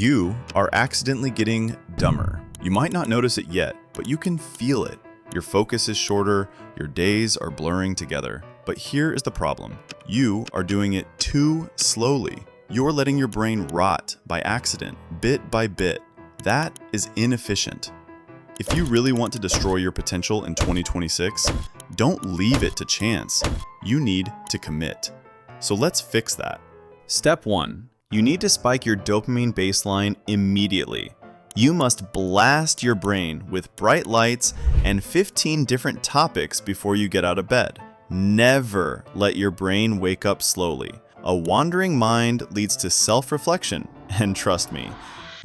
You are accidentally getting dumber. You might not notice it yet, but you can feel it. Your focus is shorter, your days are blurring together. But here is the problem. You are doing it too slowly. You're letting your brain rot by accident, bit by bit. That is inefficient. If you really want to destroy your potential in 2026, don't leave it to chance. You need to commit. So let's fix that. Step 1. You need to spike your dopamine baseline immediately. You must blast your brain with bright lights and 15 different topics before you get out of bed. Never let your brain wake up slowly. A wandering mind leads to self-reflection, and trust me,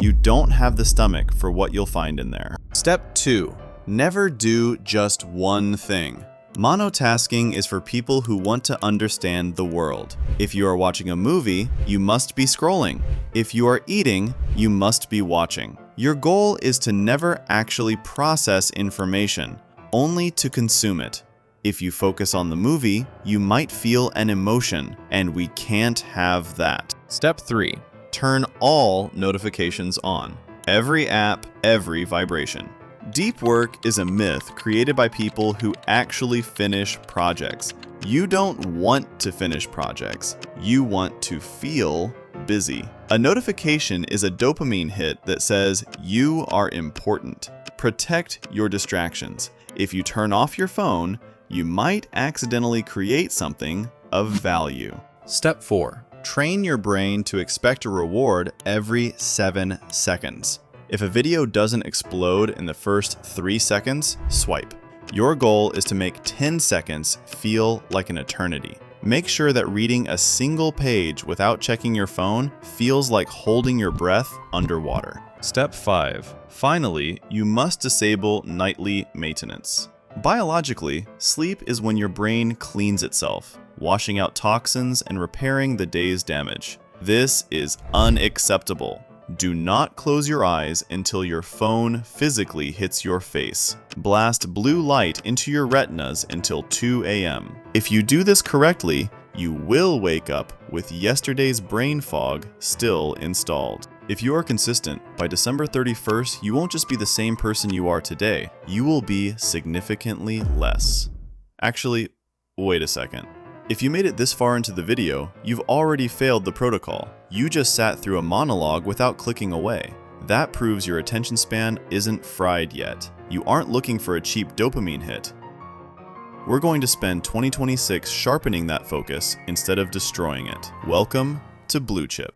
you don't have the stomach for what you'll find in there. Step 2. Never do just one thing. Monotasking is for people who want to understand the world. If you are watching a movie, you must be scrolling. If you are eating, you must be watching. Your goal is to never actually process information, only to consume it. If you focus on the movie, you might feel an emotion, and we can't have that. Step 3. Turn all notifications on. Every app, every vibration. Deep work is a myth created by people who actually finish projects. You don't want to finish projects. You want to feel busy. A notification is a dopamine hit that says you are important. Protect your distractions. If you turn off your phone, you might accidentally create something of value. Step 4. Train your brain to expect a reward every 7 seconds. If a video doesn't explode in the first 3 seconds, swipe. Your goal is to make 10 seconds feel like an eternity. Make sure that reading a single page without checking your phone feels like holding your breath underwater. Step 5. Finally, you must disable nightly maintenance. Biologically, sleep is when your brain cleans itself, washing out toxins and repairing the day's damage. This is unacceptable. Do not close your eyes until your phone physically hits your face. Blast blue light into your retinas until 2 a.m. If you do this correctly, you will wake up with yesterday's brain fog still installed. If you are consistent, by December 31st, you won't just be the same person you are today. You will be significantly less. Actually, wait a second. If you made it this far into the video, you've already failed the protocol. You just sat through a monologue without clicking away. That proves your attention span isn't fried yet. You aren't looking for a cheap dopamine hit. We're going to spend 2026 sharpening that focus instead of destroying it. Welcome to BlueChip.